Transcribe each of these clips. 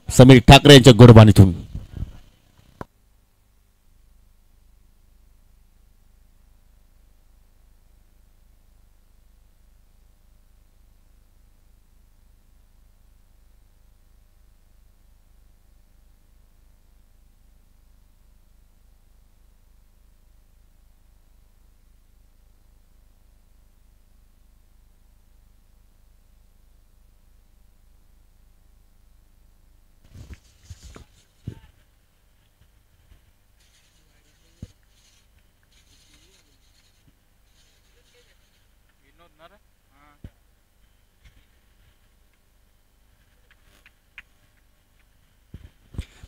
समीर ठाकरे यांच्या गोडबाणीतून.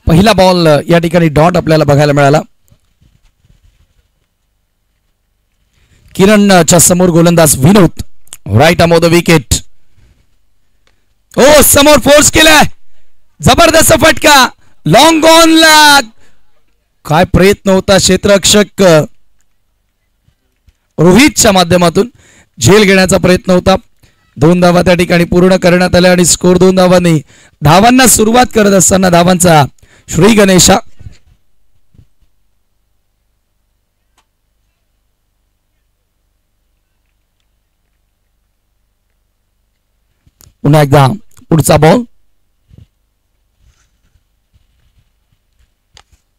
पहिला बॉल या ठिकाणी डॉट आपल्याला बघायला मिळाला. किरणच्या समोर गोलंदाज Vinod right arm off the wicket. ओ समोर फोर्स केलाय, जबरदस्त फटका लॉंग ऑन ला. काय प्रयत्न होता क्षेत्ररक्षक रोहितच्या माध्यमातून झेल घेण्याचा प्रयत्न होता. 2 धावा त्या ठिकाणी पूर्ण करण्यात आल्या आणि स्कोर 2 धावांनी. धावांना सुरुवात करत असताना धावांचा श्री गणेशा. पुन्हा एकदा पुढचा बॉल.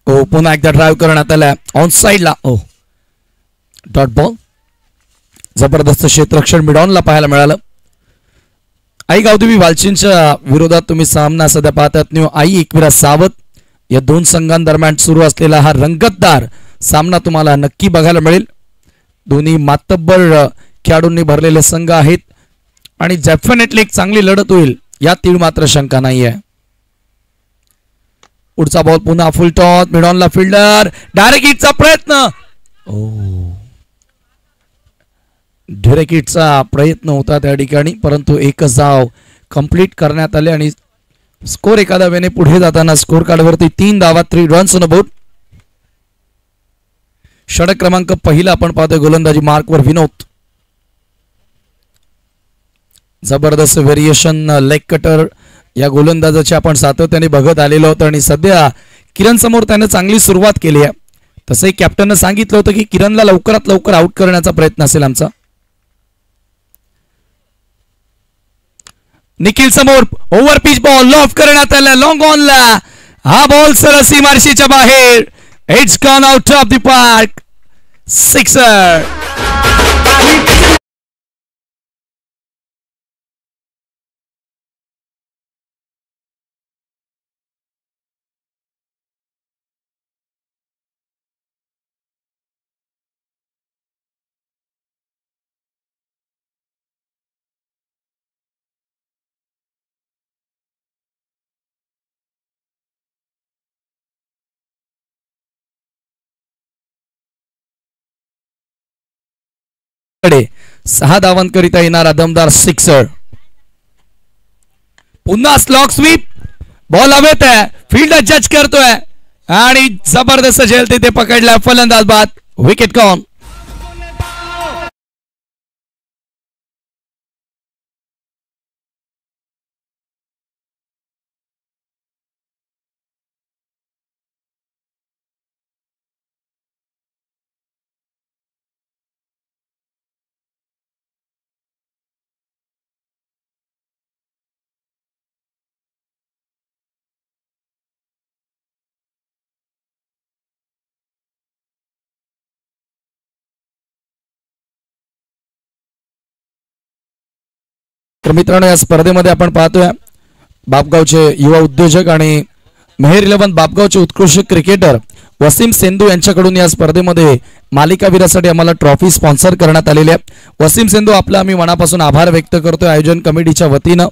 ओ पुन्हा एकदा ड्राइव्ह करण्यात आला ऑन साइडला. ओ डॉट बॉल. जबरदस्त क्षेत्ररक्षण मिडॉनला पाहायला मिळालं. आई गावदेवी वालचीनच्या विरोधात तुम्ही सामना सध्या पाहतात. न्यू आई एकविरा सावत या 2 संघांदरम्यान सुरू असलेला हा रंगतदार सामना तुम्हाला नक्की बघायला मिळेल. दोन्ही मातब्बर खेळाडूंनी भरलेले संघ आहेत आणि डेफिनेटली एक चांगली लढत होईल या तीळ मात्र शंका नाही आहे. पुढचा बॉल पुन्हा फुल टॉस मिडॉनला. फिल्डर डायरेक्ट हिटचा प्रयत्न. डायरेक्ट हिटचा प्रयत्न होता त्या ठिकाणी, परंतु एकच धाव कंप्लीट करण्यात आले आणि स्कोर एका धावेने पुढे जाताना स्कोर कार्डवरती 3 धावा 3 रन्स ऑन बोर्ड. षटक क्रमांक पहिला आपण पाहतोय गोलंदाजी मार्कवर विनोद. जबरदस्त व्हेरिएशन लेग कटर या गोलंदाजाचे आपण सातत्याने बघत आलेलो होतो आणि सध्या किरण समोर त्याने चांगली सुरुवात केली आहे. तसंही कॅप्टनने सांगितलं होतं की किरणला लवकरात लवकर आउट करण्याचा प्रयत्न असेल आमचा. निखिल समोर ओव्हर पिच बॉल लॉफ करण्यात आला लॉंग ऑन ला. हा बॉल सरळ सीमारेषेच्या बाहेर. It's gone out of the park. Sixer. कडे 6 धावांकरिता येणारा दमदार सिक्सर. पुन्हा स्लॉक स्वीप. बॉल हवेत आहे. फील्डर जज करतोय आणि जबरदस्त झेल तिथे पकडला. फलंदाज बाद. Wicket gone. तर मित्रांनो या स्पर्धेमध्ये आपण पाहतोय बापगावचे युवा उद्योजक आणि मेहर 11 बापगावचे उत्कृष्ट क्रिकेटर वसीम सेंधू यांच्याकडून या स्पर्धेमध्ये मालिकावीरासाठी आम्हाला ट्रॉफी स्पॉन्सर करण्यात आलेली आहे. वसीम सेंधू आपला आम्ही मनापासून आभार व्यक्त करतोय आयोजन कमिटीच्या वतीनं.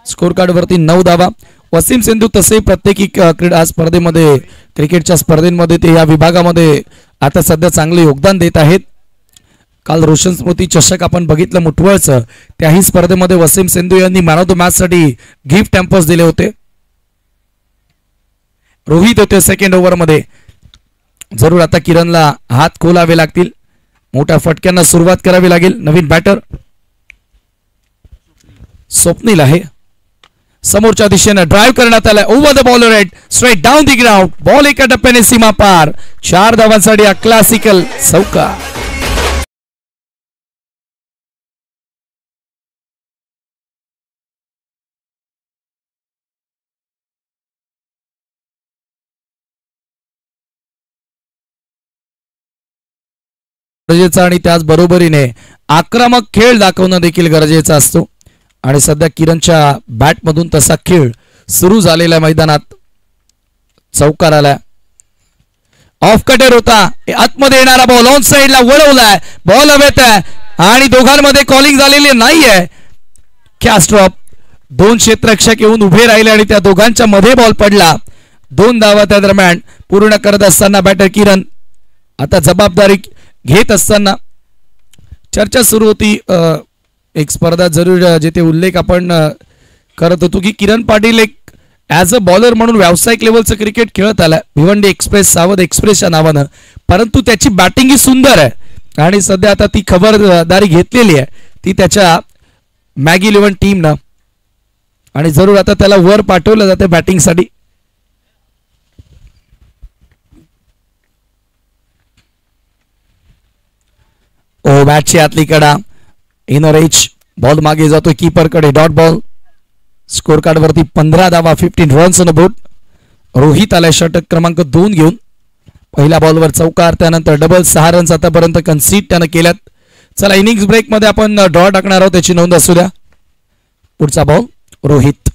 स्कोर कार्डवरती 9 धावा. वसीम सेंधू तसे प्रत्येकी क्रीडा स्पर्धेमध्ये क्रिकेटच्या स्पर्धेमध्ये ते या विभागामध्ये आता सध्या चांगले योगदान देत आहेत. काल रोशन स्मृती चषक आपण बघितलं मुठवळचं, त्याही स्पर्धेमध्ये वसीम सेंधू यांनी मॅन ऑफ द मॅच साठी गिफ्ट हॅम्पर्स दिले होते. रोहित होते सेकंड ओव्हर मध्ये. जरूर आता किरणला हात खोलावे लागतील. मोठ्या फटक्यांना सुरुवात करावी लागेल. नवीन बॅटर स्वप्नील आहे. समोरच्या दिशेने ड्राइव्ह करण्यात आलाय over the bowler rate straight down the ground ball एका टप्प्याने सीमा पार 4 धावांसाठी हा क्लासिकल चौकार. गरजेचा आणि त्याच बरोबरीने आक्रमक खेळ दाखवणं देखील गरजेचा असतो आणि सध्या किरणच्या बॅट मधून तसा खेळ सुरू झालेल्या मैदानात चौकार आलाय. ऑफ कटर होता आतमध्ये येणारा बॉल ऑन साइडला वळवलाय बॉल हवेत आहे आणि दोघांमध्ये कॉलिंग झालेली नाहीये. कॅच ड्रॉप 2 क्षेत्ररक्षक येऊन उभे राहिले आणि त्या दोघांच्या मध्ये बॉल पडला. 2 धावा त्या दरम्यान पूर्ण करत असताना बॅटर किरण आता जबाबदारी घेत असताना चर्चा सुरू होती. एक स्पर्धा जरूर जिथे उल्लेख आपण करत होतो की किरण पाटील एक ॲज अ बॉलर म्हणून व्यावसायिक लेवलचं क्रिकेट खेळत आला भिवंडी एक्सप्रेस सावध एक्सप्रेसच्या नावानं परंतु त्याची बॅटिंग ही सुंदर आहे आणि सध्या आता ती खबरदारी घेतलेली आहे ती त्याच्या मॅगी 11 टीमनं आणि जरूर आता त्याला वर पाठवलं जाते बॅटिंगसाठी. ओ बॅटची आतली कडा इनर एज बॉल मागे जातोय कीपर कडे डॉट बॉल. स्कोर कार्ड वरती 15 धावा 15 रन्स ऑन बोर्ड. रोहित आलाय षटक क्रमांक 2 घेऊन. पहिल्या बॉलवर चौकार त्यानंतर डबल 6 रन्स आतापर्यंत कन्सीड त्यानं केल्यात. चला इनिंग्स ब्रेक मध्ये आपण ड्रॉ टाकणार आहोत त्याची नोंद असू द्या. पुढचा बॉल रोहित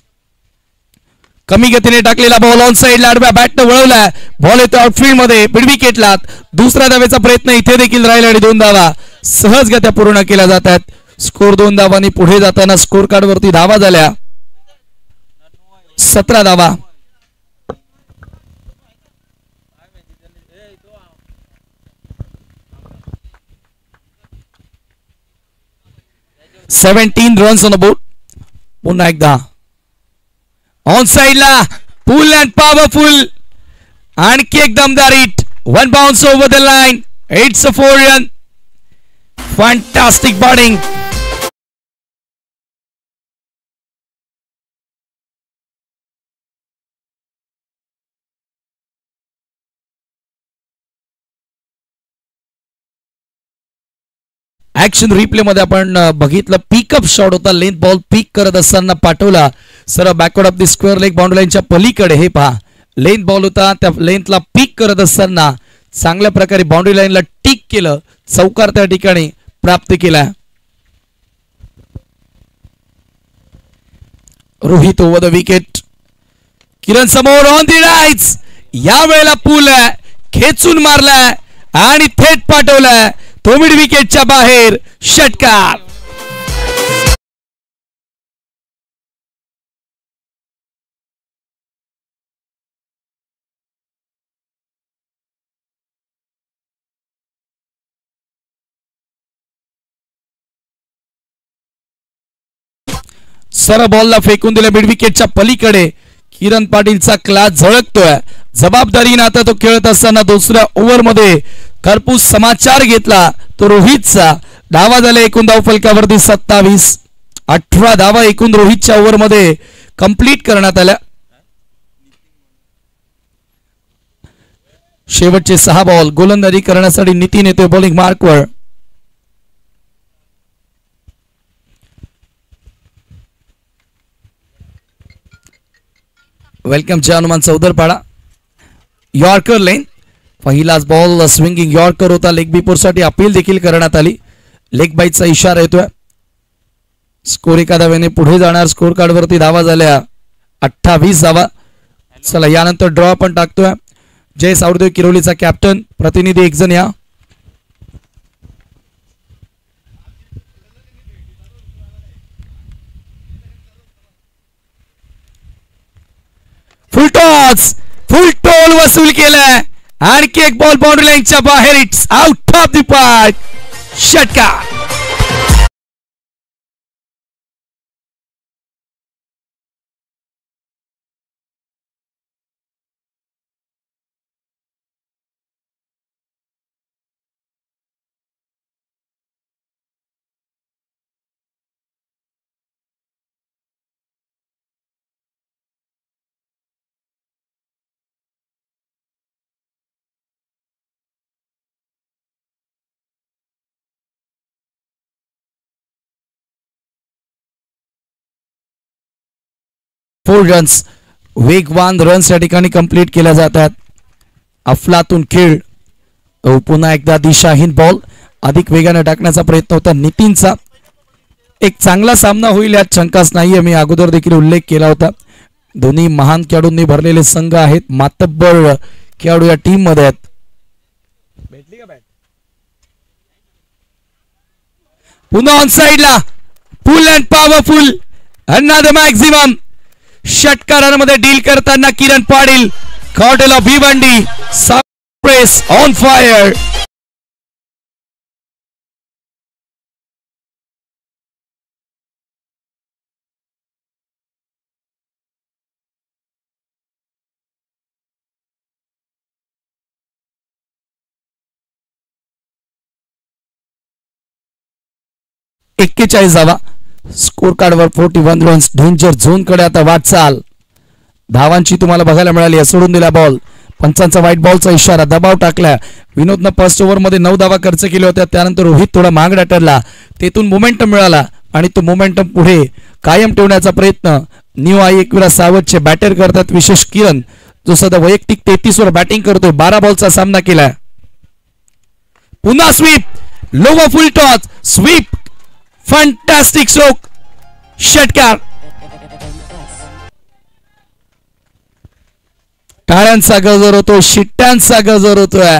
कमी गतीने टाकलेला बॉल ऑन साइडला आडव्या बॅटनं वळवलाय बॉल येतो आउटफील्ड मध्ये मिड विकेटला. दुसऱ्या धावेचा प्रयत्न इथे देखील राहील आणि 2 धावा सहजगत्या पूर्ण केल्या जात आहेत. स्कोर 2 धावांनी पुढे जाताना स्कोर कार्ड वरती धावा झाल्या 17 धावा. Seventeen runs on the board. पुन्हा एकदा ऑन साइडला फुल अँड पॉवरफुल आणखी एक दमदार hit 1 bounce over the line. It's a 4 run. Fantastic bowling. Action replay मध्ये आपण बघितलं पिकअप शॉट होता लेंथ बॉल पिक करत असताना पाठवला सरळ backward of the square leg boundary लाईनच्या पलीकडे. हे पहा लेंथ बॉल होता त्या लेंथला पिक करत असताना चांगल्या प्रकारे बाउंड्री लाईनला टिक केलं चौकार त्या ठिकाणी प्राप्त केला. Rohit over the wicket. Kiran समोर ऑन दी राईट्स या वेळेला पूल खेचून मारलाय आणि थेट पाठवलाय तो मिड विकेटच्या बाहेर षटकार. सरळ बॉलला फेकून दिल्या मिड विकेटच्या पलीकडे. किरण पाटीलचा क्लास झळकतोय. जबाबदारीने आता तो खेळत असताना दुसऱ्या ओव्हर मध्ये खरपूस समाचार घेतला तो रोहितचा. धावा झाल्या एकूण धाव फलकावरती 27. 18 धावा एकूण रोहितच्या ओव्हर मध्ये कंप्लीट करण्यात आल्या. शेवटचे 6 बॉल गोलंदाजी करण्यासाठी नितीन येतोय बॉलिंग मार्कवर. वेलकम हनुमान चौधरपाडा. यॉर्कर लेन पहिलाच बॉल स्विंगिंग यॉर्कर होता. लेग बिफोर साठी अपील देखील करण्यात आली. लेग बाईटचा इशारा येतोय. स्कोर एका धाव्याने पुढे जाणार. स्कोर कार्ड वरती धावा झाल्या 28 धावा. चला यानंतर ड्रॉ आपण टाकतोय. जय सावरदेव किरोलीचा कॅप्टन प्रतिनिधी एक जण या. फुल टोल वसूल केलाय. आणखी एक बॉल बाउंड्री लाईनच्या बाहेर. It's out of the park षटकार. 4 रन्स. वेगवान रन्स या ठिकाणी कंप्लीट केल्या जातात. अफलातून खेळ. पुन्हा एकदा दिशाहीन बॉल अधिक वेगाने टाकण्याचा प्रयत्न होता नितीनचा. एक चांगला सामना होईल यात शंकाच नाहीये. मी अगोदर देखील उल्लेख केला होता. दोन्ही महान खेळाडूंनी भरलेले संघ आहेत. मातब्बर खेळाडू या टीम मध्ये आहेत. पुन्हा ऑन साइडला full and powerful another maximum षटकारांमध्ये डील करताना Kiran Patil hotel off Bhiwandi press on fire. जावा स्कोर कार्डवर 41 रन्स. डेंजर झोन कडे आता वाटचाल. धावांची तुम्हाला बघायला मिळाली. सोडून दिला बॉल. पंचांचा व्हाईट बॉलचा इशारा. दबाव टाकला. विनोदनं फर्स्ट ओव्हर मध्ये 9 धावा खर्च केले होत्या. त्यानंतर रोहित थोडा महागडा ठरला. तेथून मोमेंटम मिळाला आणि तो मोमेंटम पुढे कायम ठेवण्याचा प्रयत्न न्यू आई एकविरा सावधचे बॅटर करतात. विशेष किरण जो सध्या वैयक्तिक 33 वर बॅटिंग करतोय. 12 बॉलचा सामना केलाय. पुन्हा sweep. Lower full toss. Sweep. Fantastic stroke. षटकार. टाळ्यांचा गजर होतो. शिट्ट्यांचा गजर होतोय.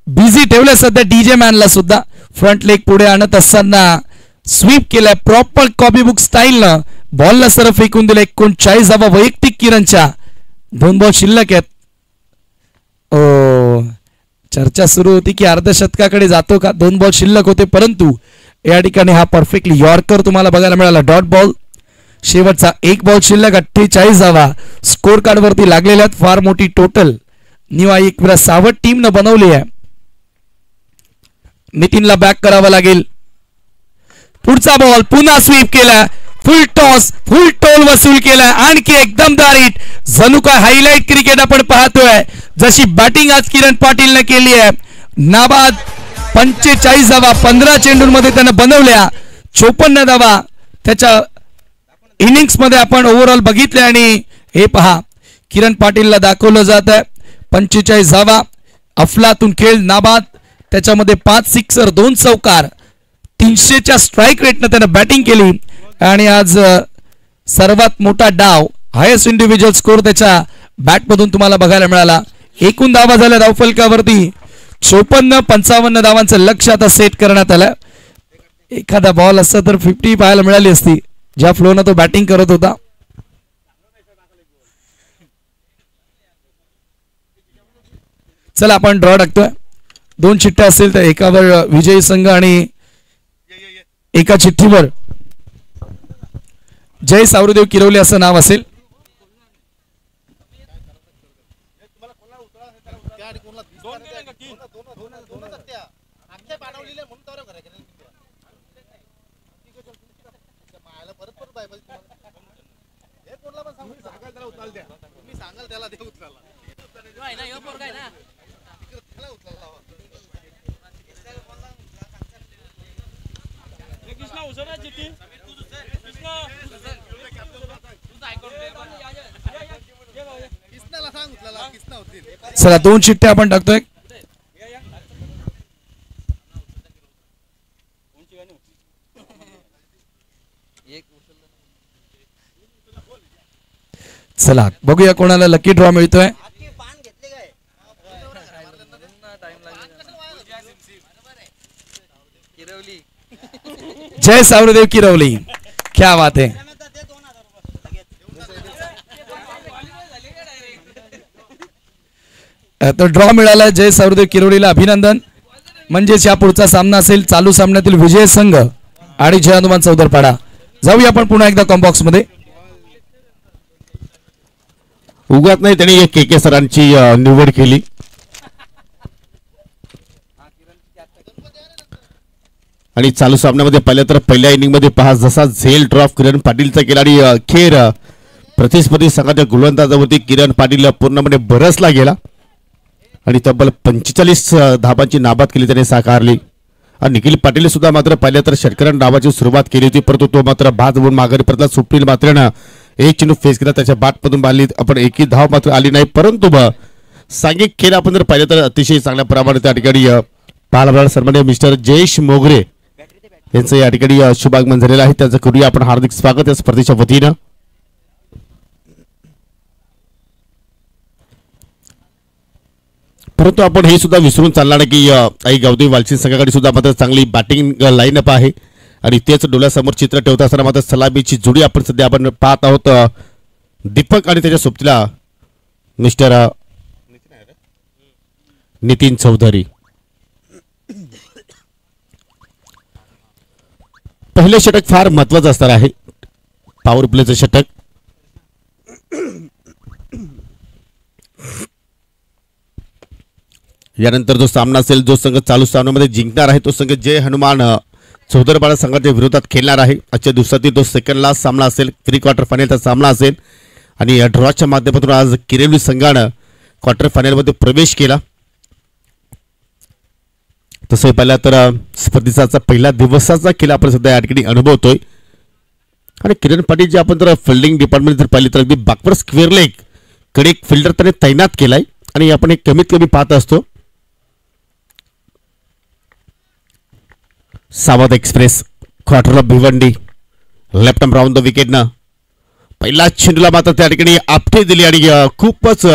बिझी ठेवलं सध्या डीजे मॅनला सुद्धा. फ्रंट लेग पुढे आणत असताना स्वीप केलाय प्रॉपर कॉपी बुक स्टाईलनं. बॉलला सरळ फेकून दिलं. 39 धावा वैयक्तिक किरणच्या. 2 बॉल शिल्लक आहेत. चर्चा सुरू होती की अर्धशतकाकडे जातो का. 2 बॉल शिल्लक होते परंतु या ठिकाणी हा परफेक्टली यॉर्कर तुम्हाला बघायला मिळाला. Dot ball. शेवटचा 1 बॉल शिल्लक. 48 धावा स्कोर कार्ड वरती लागलेल्या आहेत. फार मोठी टोटल न्यू आई एकविरा सावध टीम न बनवली आहे. नितीनला बॅक करावा लागेल. पुढचा बॉल. पुन्हा स्वीप केला. फुल टॉस. फुल टोल वसूल केला. आणखी एकदम दारीट. जणू काय हायलाइट क्रिकेट आपण पाहतोय. जशी बॅटिंग आज किरण पाटीलने केली आहे. नाबाद 45 धावा 15 चेंडूंमध्ये त्यानं बनवल्या. 54 धावा त्याच्या इनिंग्स मध्ये आपण ओव्हरऑल बघितले. आणि हे पहा किरण पाटीलला दाखवलं जात आहे. 45 धावा. अफलातून खेळ. नाबाद. त्याच्यामध्ये 5 सिक्सर 2 चौकार. 300च्या स्ट्राईक रेटनं त्यानं बॅटिंग केली. आणि आज सर्वात मोठा डाव हायेस्ट इंडिव्हिज्युअल स्कोर त्याच्या बॅटमधून तुम्हाला बघायला मिळाला. एकूण धावा झाल्या धावफलकावरती 54-55 धावांचं लक्ष आता सेट करण्यात आलं. एखादा बॉल असता तर 50 पाहायला मिळाली असती ज्या फ्लोनं तो बॅटिंग करत होता. चला आपण ड्रॉ टाकतोय. 2 चिठ्ठ्या असतील तर एकावर विजयी संघ आणि एका चिठ्ठीवर जय सावरदेव किरवली असं नाव असेल. चला 2 चिठ्ठ्या आपण टाकतोय. चला बघूया कोणाला लकी ड्रॉ मिळतोय. जय सावरदेव किरवली. क्या बात है. तो ड्रॉ मिळाला जय सावरदेव किरवलीला. अभिनंदन. म्हणजेच या पुढचा सामना असेल चालू सामन्यातील विजय संघ आणि जय हनुमान चौदरपाडा. जाऊया आपण पुन्हा एकदा कॉम्बॉक्स मध्ये. उगाच नाही त्यांनी एक के सरांची निवड केली. आणि चालू सामन्यामध्ये पाहिलं तर पहिल्या इनिंग मध्ये पहा जसा झेल ड्रॉप किरण पाटीलचा केला आणि अखेर प्रतिस्पर्धी संघाच्या गोलंदाजावरती किरण पाटील पूर्णपणे बरसला गेला आणि तब्बल 45 धाबांची नाबाद केली त्याने साकारली. आणि निखिल पाटील सुद्धा मात्र पाहिलं तर षटकरण डावाची सुरुवात केली होती परंतु तो मात्र बाद होऊन माघारी परतला. सुप्रील मात्र एक चेंडू फेस केला, त्याच्या बॅटमधून बांधली, आपण एकही धाव मात्र आली नाही. परंतु सांघिक खेळ आपण जर पाहिलं तर अतिशय चांगल्या प्रमाणे त्या ठिकाणी पाहायला मिळालं. सन्माननीय मिस्टर जयेश मोगरे यांचं या ठिकाणी शुभागमन झालेलं आहे. त्याचं करूया आपण हार्दिक स्वागत या स्पर्धेच्या वतीनं. परंतु आपण हे सुद्धा विसरून चालणार नाही की आई गावदेवी वालचिंद संघाकडे सुद्धा मात्र चांगली बॅटिंग लाईनअप आहे आणि तेच डोळ्यासमोर चित्र ठेवत असताना मात्र सलामीची जोडी आपण सध्या आपण पाहत आहोत. दीपक आणि त्याच्या सोबतीला मिस्टर नितीन चौधरी. पहिले षटक फार महत्वाचं असणार आहे, पॉवर प्लेचं षटक. यानंतर जो सामना असेल, जो संघ चालू सामन्यामध्ये जिंकणार आहे तो संघ जय हनुमान चौधरबाळा संघाच्या विरोधात खेळणार आहे. आजच्या दिवसातील तो सेकंड लास्ट सामना असेल, प्री क्वार्टर फायनलचा सामना असेल आणि ड्रॉच्या माध्यमातून आज किरेवली संघानं क्वार्टर फायनलमध्ये प्रवेश केला. तसं पाहिलं तर स्पर्धेचा पहिला दिवसाचा खेळ आपण सध्या या ठिकाणी अनुभवतोय आणि किरण पाटील जे आपण जर फिल्डिंग डिपार्टमेंट जर पाहिली तर अगदी बॅकवर्ड स्क्वेअर लेग कडे एक फिल्डर त्याने तैनात केलाय आणि आपण एक कमीत कमी पाहत असतो. सावध एक्सप्रेस क्वार्टरला Bhiwandi left arm round the विकेटनं पहिला चेंडूला मात्र त्या ठिकाणी आपटे दिली आणि खूपच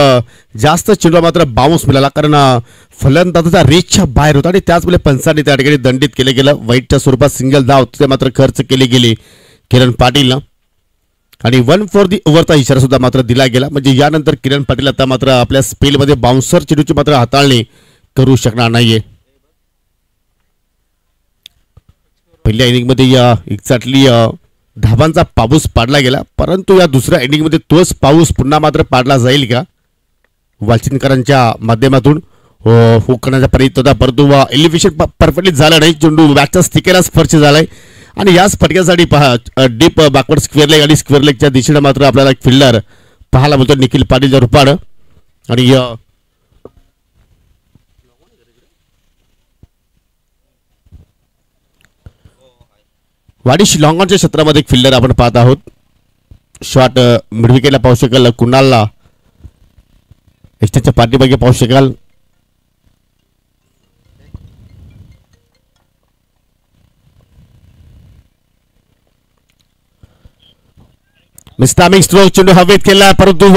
जास्त चेंडूला मात्र बाउन्स मिळाला, कारण फलंदाजाचा रेसच्या बाहेर होता आणि त्याच वेळेला पंचांनी त्या ठिकाणी दंडित केलं गेलं. वाईटच्या स्वरूपात सिंगल धाव ते मात्र खर्च केली गेली किरण पाटीलनं आणि 1 फॉर दी ओव्हरचा इशारा सुद्धा मात्र दिला गेला. म्हणजे यानंतर किरण पाटील आता मात्र आपल्या स्पेलमध्ये बाउन्सर चेंडूची मात्र हाताळणी करू शकणार नाहीये. पहिल्या इनिंगमध्ये एक्झॅक्टली धाबांचा पाऊस पाडला गेला, परंतु या दुसऱ्या इनिंगमध्ये तोच पाऊस पुन्हा मात्र पाडला जाईल का वालचिंदकरांच्या माध्यमातून हो करण्याचा प्रयत्न होता, परंतु एलिव्हेशन परफेक्टली झालं नाही. चेंडू बॅटच्या स्टिकेला स्पर्श झालाय आणि याच फटक्यासाठी पहा डीप बॅकवर्ड स्क्वेअर लेग आणि स्क्वेअर लेगच्या दिशेने मात्र आपल्याला एक फिल्डर पाहायला मिळतो निखिल पाटीलच्या रूपानं. आणि वाडिश लॉंगॉनच्या क्षेत्रामध्ये एक फिल्डर आपण पाहत आहोत. शॉट मिडविकेटला पाहू शकाल, कुणालला एक्स्टेच्या पाठीमागे पाहू शकाल. मिस्टामिंग स्ट्रोक चेंडू हवेत केला, परंतु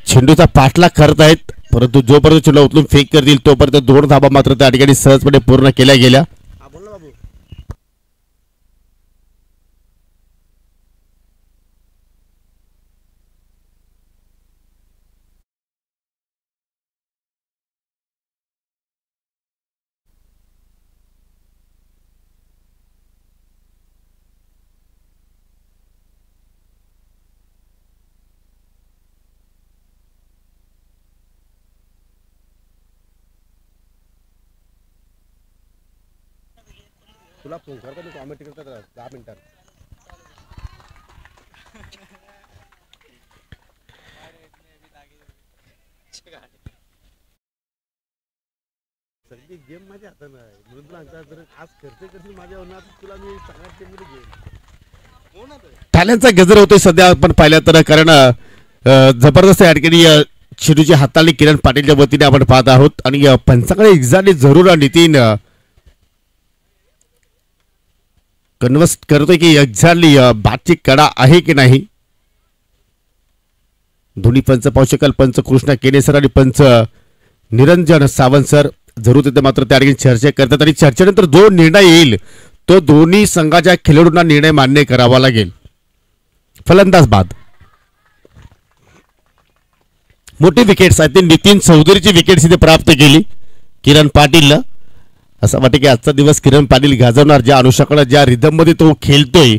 चेंडूचा पाठलाग करत आहेत, परंतु जोपर्यंत चेंडू उचलून फेक करतील तोपर्यंत 2 धाबा मात्र त्या ठिकाणी सहजपणे पूर्ण केल्या गेल्या. तुला फोन करता मी कॉमेंट करता 10 मिनिटात. सगळी गेम माझ्या हातात आहे म्हणून तुला जर आज खर्च करशील माझ्या होणार तुला मी चांगल्या टीममध्ये घेईन. टॅलेंटचा गजर होतोय सध्या आपण पाहिलं तर, कारण जबरदस्त या ठिकाणी चेंडूची हाताळणी किरण पाटीलच्या वतीने आपण पाहत आहोत आणि पंचाकडे एक्झॅक्टली जरूर नितीन कन्वर्स करतोय की एक्झॅक्टली बॅटची कडा आहे की नाही. दोन्ही पंच पाहू शकाल, पंच कृष्णा केनेसर आणि पंच निरंजन सावंत सर जरूर तिथे मात्र त्या ठिकाणी चर्चा करतात आणि चर्चेनंतर जो निर्णय येईल तो दोन्ही संघाच्या खेळाडूंना निर्णय मान्य करावा लागेल. फलंदाज बाद मोठी विकेट्स आहेत, नितीन चौधरीची विकेट्स इथे प्राप्त केली किरण पाटीलला. असं वाटतं की आजचा दिवस किरण पाटील गाजवणार, ज्या अनुषंगाने ज्या रिदम मध्ये तो खेळतोय.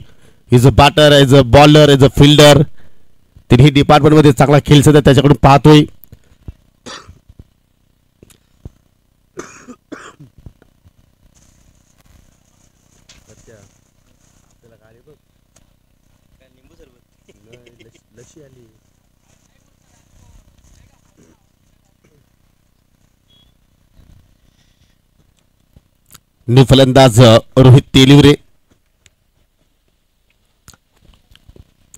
As a batter, as a bowler, as a fielder, तिन्ही डिपार्टमेंट मध्ये चांगला खेळ सध्या त्याच्याकडून पाहतोय. न्यू फलंदाज रोहित तेलिवरे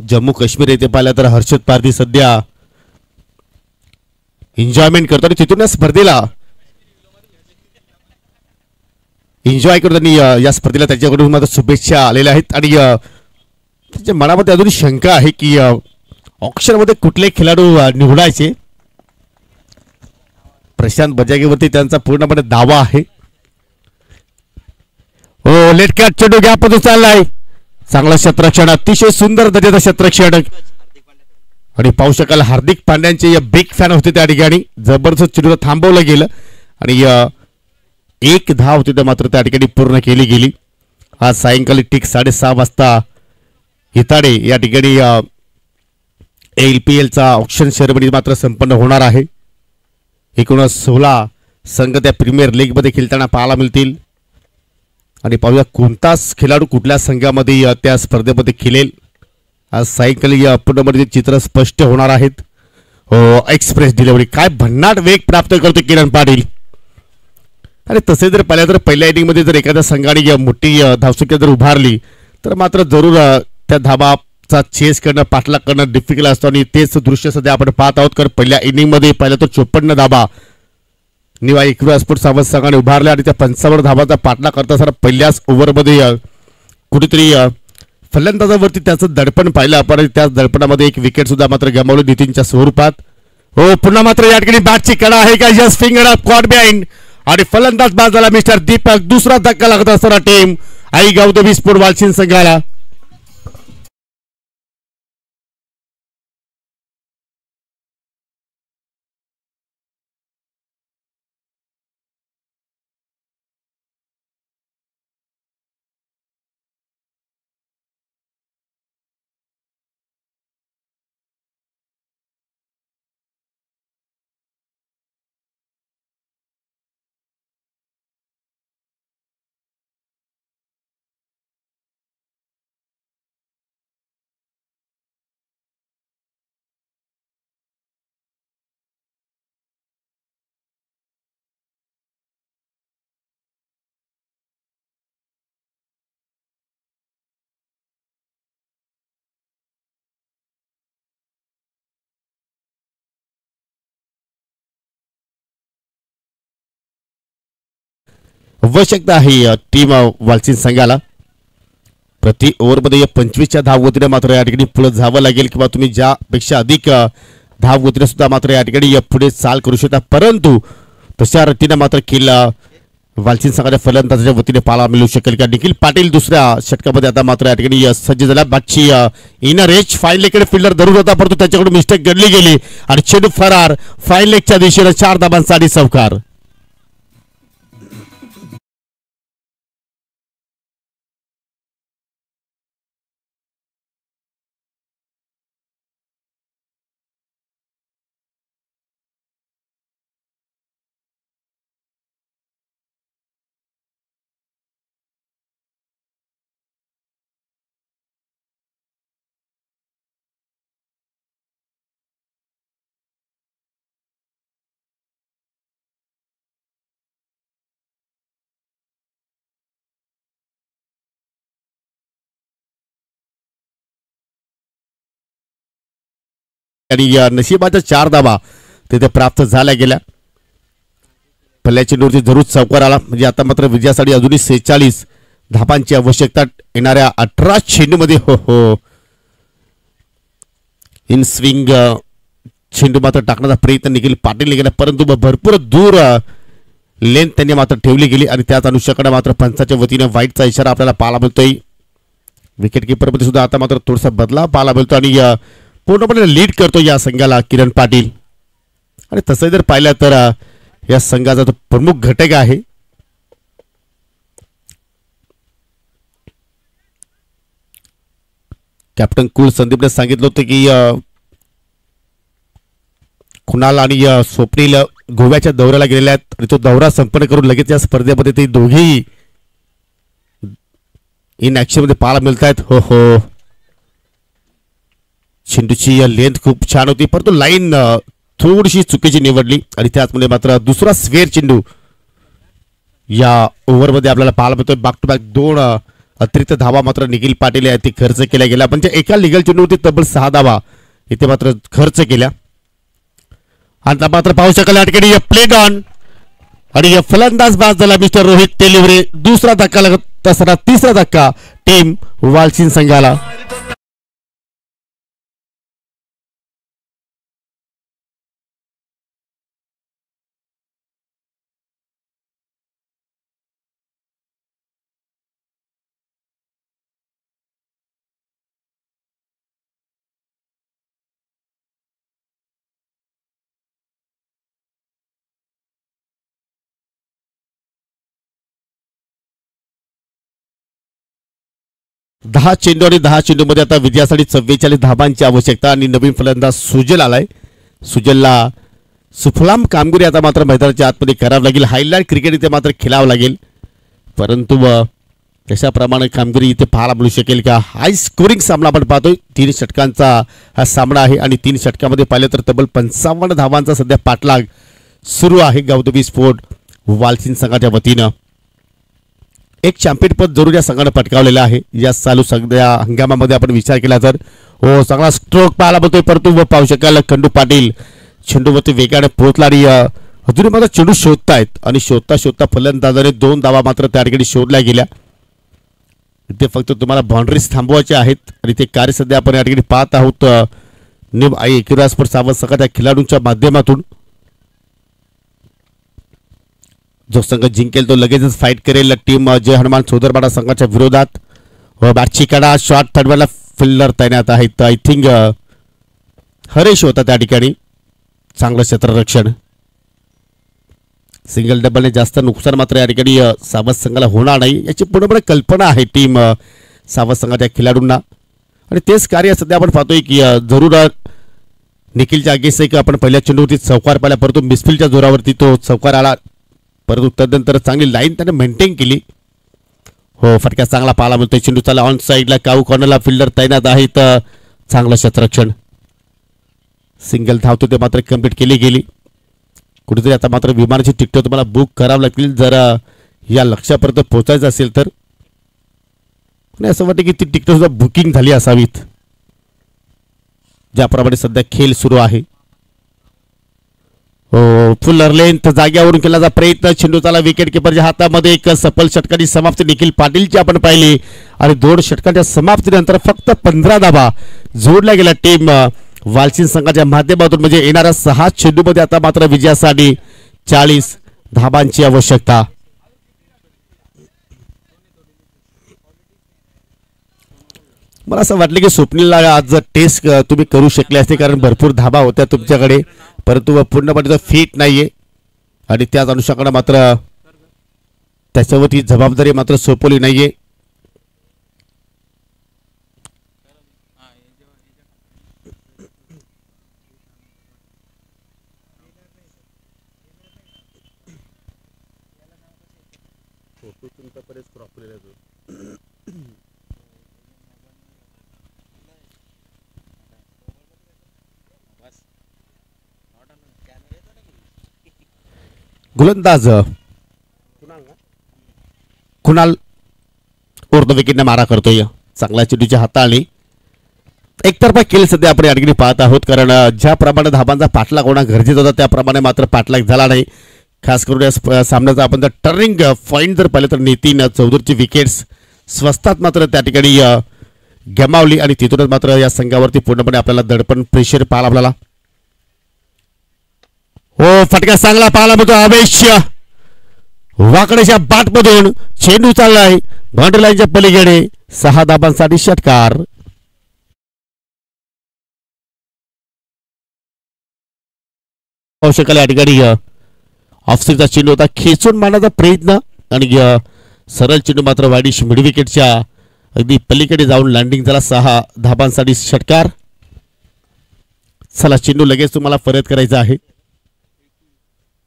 जम्मू काश्मीर येथे पाहिलं तर हर्षद पारधी सध्या एन्जॉयमेंट करतो आणि तिथून या स्पर्धेला एन्जॉय करतो आणि या स्पर्धेला त्याच्याकडून मात्र शुभेच्छा आलेल्या आहेत. आणि त्याच्या मनामध्ये अजून शंका आहे की ऑक्शनमध्ये कुठले खेळाडू निवडायचे. प्रशांत बजागेवरती त्यांचा पूर्णपणे दावा आहे. हो, लेटकॅट चेंडू गॅपमधून चाललाय. चांगला क्षेत्ररक्षण, अतिशय सुंदर दर्जाचं क्षेत्ररक्षण. आणि पाहू शकाल हार्दिक पांड्यांचे या बिग फॅन होते त्या ठिकाणी. जबरदस्त चेंडूला थांबवलं गेलं आणि एक धाव तिथे मात्र त्या ठिकाणी पूर्ण केली गेली. आज सायंकाळी ठीक 6:30 वाजता हिताडे या ठिकाणी LPLचा ऑक्शन सेरेमनी मात्र संपन्न होणार आहे. एकूण 16 संघ त्या प्रीमियर लीगमध्ये खेळताना पाहायला मिळतील. आणि पाहूया कोणताच खेळाडू कुठल्या संघामध्ये त्या स्पर्धेमध्ये खेळेल. आज सायंकाळी पूर्णपणे चित्र स्पष्ट होणार आहेत. हो, एक्सप्रेस डिलिव्हरी काय भन्नाट वेग प्राप्त करतो किरण पाटील. आणि तसे जर पाहिलं तर पहिल्या इनिंगमध्ये जर एखाद्या संघाने मोठी धावसंख्या जर उभारली तर मात्र जरूर त्या धाबाचा चेस करणं, पाठलाग करणं डिफिकल्ट असतो. आणि तेच दृश्य सध्या आपण पाहत आहोत. कारण पहिल्या इनिंगमध्ये पाहिलं तर 54 धाबा निवा एकविरा स्पोर्ट्स सावध संघाने उभारल्या आणि त्या 55 धाबाचा पाठलाग करता असताना पहिल्याच ओव्हरमध्ये कुठेतरी फलंदाजावरती त्याचं दडपण पाहिलं आपण. त्याच दडपणामध्ये एक विकेट सुद्धा मात्र गमावली नितीनच्या स्वरूपात. हो, पुन्हा मात्र या ठिकाणी बॅटची कडा आहे का. Yes, finger up, caught behind आणि फलंदाज बाद झाला मिस्टर दीपक. दुसरा धक्का लागत असताना टीम आई गावदेवी स्पोर्ट वालचिंद संघाला. आवश्यकता आहे टीम वालचिंद संघाला. प्रति ओव्हरमध्ये 25च्या धावगतीने मात्र या ठिकाणी पुढे जावं लागेल किंवा तुम्ही ज्यापेक्षा अधिक धावगतीने सुद्धा मात्र या ठिकाणी पुढे चाल करू शकता. परंतु तशा रीतीने मात्र खेळ वालचिंद संघाच्या फलंदाजाच्या वतीने पाहायला मिळू शकेल का. निखिल पाटील दुसऱ्या षटकामध्ये आता मात्र या ठिकाणी सज्ज झाला. बॅटची इनर एज फाईन लेगकडे फिल्डर धरून होता परंतु त्याच्याकडून मिस्टेक घडली गेली आणि चेंडू फरार. फाईन लेगच्या दिशेने 4 धाबांसाठी चौकार. आणि नशिबाच्या 4 धाबा तिथे प्राप्त झाल्या गेल्या. पहिल्या चेंडूवरती जरूर चौकार आला. म्हणजे आता मात्र विजयासाठी अजूनही 46 धाबांची आवश्यकता. येणाऱ्या 18 चेंडूमध्ये हो हो इन स्विंग चेंडू मात्र टाकण्याचा प्रयत्न निखिल पाटील केला परंतु भरपूर दूर लेंथ त्यांनी मात्र ठेवली गेली. आणि त्याच अनुषंगाने मात्र पंचाच्या वतीने वाईटचा इशारा आपल्याला पाहायला मिळतोय. विकेट किपरमध्ये सुद्धा आता मात्र थोडासा बदलाव पाहायला मिळतो आणि पूर्णपणे लीड करतो या संघाला किरण पाटील. आणि तसं जर पाहिलं तर या संघाचा तो प्रमुख घटक आहे. कॅप्टन कुल संदीपने सांगितलं होतं की कुणाल आणि स्वप्नील गोव्याच्या दौऱ्याला गेलेले आहेत आणि तो दौरा संपन्न करून लगेच या स्पर्धेमध्ये ते दोघेही इन ऍक्शन मध्ये पाहायला मिळत आहेत. हो हो चेंडूची लेंथ खूप छान होती परंतु लाईन थोडीशी चुकीची निवडली आणि त्याचमध्ये मात्र दुसरा स्क्वेअर चेंडू या ओव्हरमध्ये आपल्याला पाहायला मिळतोय. बॅक टू बॅक 2 अतिरिक्त धावा मात्र निखिल पाटील आहे ती खर्च केल्या गेल्या, म्हणजे एका लिगल चेंडूवरती तब्बल 6 धावा इथे मात्र खर्च केल्या. आता मात्र पाहू शकाल या ठिकाणी प्लेग ऑन आणि फलंदाज बाद झाला मिस्टर रोहित तेलिवरे. दुसरा धक्का लागत असताना तिसरा धक्का टीम वालसिंग संघाला. दहा चेंडू आणि 10 चेंडूमध्ये आता विजयासाठी 44 धाबांची आवश्यकता आणि नवीन फलंदाज सुजल आलाय. सुजलला सुफलाम कामगिरी आता मात्र मैदानाच्या आतमध्ये करावं लागेल. हायलाइट क्रिकेट इथे मात्र खेळावं लागेल, परंतु तशाप्रमाणे कामगिरी इथे पाहायला मिळू शकेल का? हाय स्कोरिंग सामना आपण पाहतोय. 3 षटकांचा हा सामना आहे आणि 3 षटकामध्ये पाहिलं तर तब्बल 55 धावांचा सध्या पाठलाग सुरू आहे गौतमी स्पोर्ट वालसिंग संघाच्या वतीनं. एक चॅम्पियनपद जरूर या संघानं पटकावलेलं आहे या चालू सगळ्या हंगामामध्ये आपण विचार केला तर. हो, चांगला स्ट्रोक पाहायला मिळतोय, परंतु पाहू शकाल खंडू पाटील चेंडूवरती वेगाने पोहोचला आणि अजूनही मात्र चेंडू शोधतायत आणि शोधता शोधता फलंदाजाने 2 धावा मात्र त्या ठिकाणी शोधल्या गेल्या. इथे फक्त तुम्हाला बाउंड्रीज थांबवायच्या आहेत आणि ते कार्य सध्या आपण या ठिकाणी पाहत आहोत निम आई एकविरा स्पोर्ट्स सावंत संघाच्या खेळाडूंच्या माध्यमातून. जो संघ जिंकेल तो लगेचच फाईट करेल टीम जय हनुमान सोदरबाडा संघाच्या विरोधात. व बॅटची कडा शॉट थर्डवेला फिल्डर तैनात आहेत. आय थिंक हरेश होता त्या ठिकाणी. चांगलं क्षेत्ररक्षण. सिंगल डबलने जास्त नुकसान मात्र या ठिकाणी सावंत संघाला होणार नाही याची पूर्णपणे कल्पना आहे टीम सावंत संघाच्या खेळाडूंना. आणि तेच कार्य सध्या आपण पाहतोय की जरूर निखिलच्या आगेस एक आपण पहिल्या चेंडूवरती चौकार पाहिला, परंतु मिसफिल्डच्या जोरावरती तो चौकार आला, परंतु तदनंतर चांगली लाईन त्याने मेंटेन केली. हो, फटका चांगला पाहायला मिळतोय. चेंडू चालला ऑन साईडला, काऊ कॉर्नरला फिल्डर तैनात आहेत. चांगलं क्षेत्ररक्षण. सिंगल धावतो ते मात्र कंप्लीट केली गेली. कुठेतरी आता मात्र विमानाची तिकीट तुम्हाला बुक करावं लागतील जर या लक्ष्यापर्यंत पोहोचायचं असेल तर. आणि असं वाटतं की ती तिकीट सुद्धा बुकिंग झाली असावीत ज्याप्रमाणे सध्या खेळ सुरू आहे. हो, फुल लेंथ जाग्यावरून केल्याचा प्रयत्न. चेंडू चाला विकेट किपरच्या हातामध्ये. एक सफल षटकाची समाप्ती निखिल पाटीलची आपण पाहिली आणि 2 षटकांच्या समाप्तीनंतर फक्त 15 धावा जोडल्या गेल्या टीम वालसिंग संघाच्या माध्यमातून. म्हणजे येणाऱ्या 6 चेंडूमध्ये आता मात्र विजयासाठी 40 धाबांची आवश्यकता. मला असं वाटलं की स्वप्नीलला आज टेस्ट तुम्ही करू शकले असते, कारण भरपूर धाबा होत्या तुमच्याकडे, परंतु पूर्णपणे फिट नाहीये आणि त्याच अनुषंगाने मात्र त्याच्यावरती जबाबदारी मात्र सोपवली नाहीये. गोलंदाज कुणाल उर्ध विकेटने मारा करतोय. चांगल्या चेंडूच्या हाताळणी. एकतर्फा खेळ सध्या आपण या ठिकाणी पाहत आहोत, कारण ज्याप्रमाणे धाबांचा पाठलाग होणं गरजेचं होता त्याप्रमाणे मात्र पाठलाग झाला नाही. खास करून या सामन्याचा आपण जर टर्निंग पॉईंट जर पाहिलं तर नितीन चौधरीची विकेट्स स्वस्तात मात्र त्या ठिकाणी गमावली आणि तिथूनच मात्र या संघावरती पूर्णपणे आपल्याला दडपण प्रेशर पाहायला आपल्याला. हो, फटका चांगला पाहायला मिळतो. आवेश वाकड्याच्या बाटमधून चेंडू चाललाय बाउंड्री लाईनच्या पलीकडे. 6 धाबांसाठी षटकार. या ठिकाणी ऑफस्पिनचा चेंडू होता, खेचून मारण्याचा प्रयत्न आणि सरळ चेंडू मात्र वाईडिश मिड विकेटच्या अगदी पलीकडे जाऊन लँडिंग झाला. 6 धाबांसाठी षटकार. चला, चेंडू लगेच तुम्हाला परत करायचा आहे.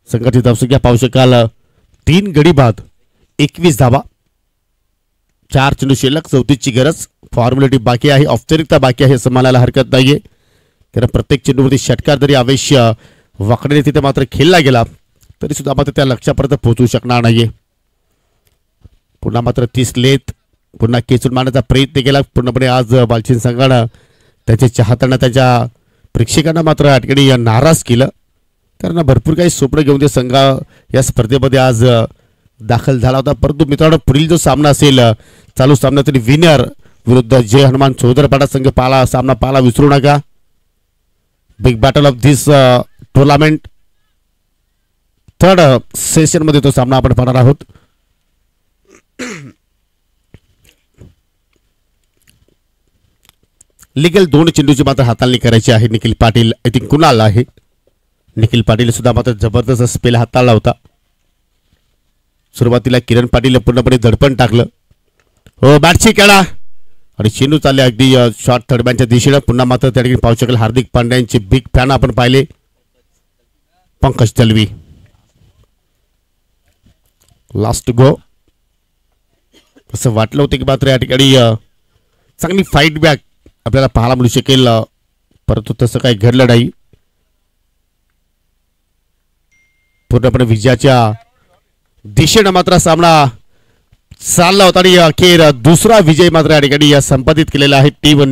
संघाची धावसंख्या पाहू शकाल 3 गडी बाद 21 धावा. 4 चेंडू शिल्लक. 34ची गरज. फॉर्मॅलिटी बाकी आहे, औपचारिकता बाकी आहे असं म्हणायला हरकत नाहीये, कारण प्रत्येक चेंडूवरती षटकार जरी आवेश वाकड्याने तिथे मात्र खेळला गेला तरी सुद्धा मात्र त्या लक्ष्यापर्यंत पोहोचू शकणार नाहीये. पुन्हा मात्र 30 लेथ पुन्हा खेचून मारण्याचा प्रयत्न केला पूर्णपणे आज बालचिन संघानं त्याच्या चाहत्यांना त्याच्या प्रेक्षकांना मात्र या ठिकाणी नाराज केलं. कारण भरपूर काही स्वप्न घेऊन ते संघ या स्पर्धेमध्ये आज दाखल झाला होता. परंतु मित्रांनो पुढील जो सामना असेल चालू सामन्यातील विनर विरुद्ध जय हनुमान चौधरपाडा संघ सामना पाहायला विसरू नका. Big battle of this tournament third session मध्ये तो सामना आपण पाहणार आहोत. लिगल 2 चेंडूची मात्र हाताळणी करायची आहे. निखिल पाटील आय थिंक कुणाल आहे. निखिल पाटील सुद्धा मात्र जबरदस्त स्पेल हाताळला होता. सुरुवातीला किरण पाटील पूर्णपणे दडपण टाकलं. हो बॅटची खेळा आणि चेंडू चालले अगदी शॉर्ट थर्ड मॅनच्या दिशेनं. पुन्हा मात्र त्या ठिकाणी पाहू शकेल हार्दिक पांड्यांचे बिग फॅन आपण पाहिले पंकज दलवी. लास्ट गो असं वाटलं होतं की मात्र या ठिकाणी चांगली फाईट बॅक आपल्याला पाहायला मिळू शकेल परंतु तसं काही घडलं नाही. पूर्णपणे विजयाच्या दिशेनं मात्र सामना चालला होता आणि अखेर दुसरा विजय मात्र या ठिकाणी संपादित केलेला आहे T1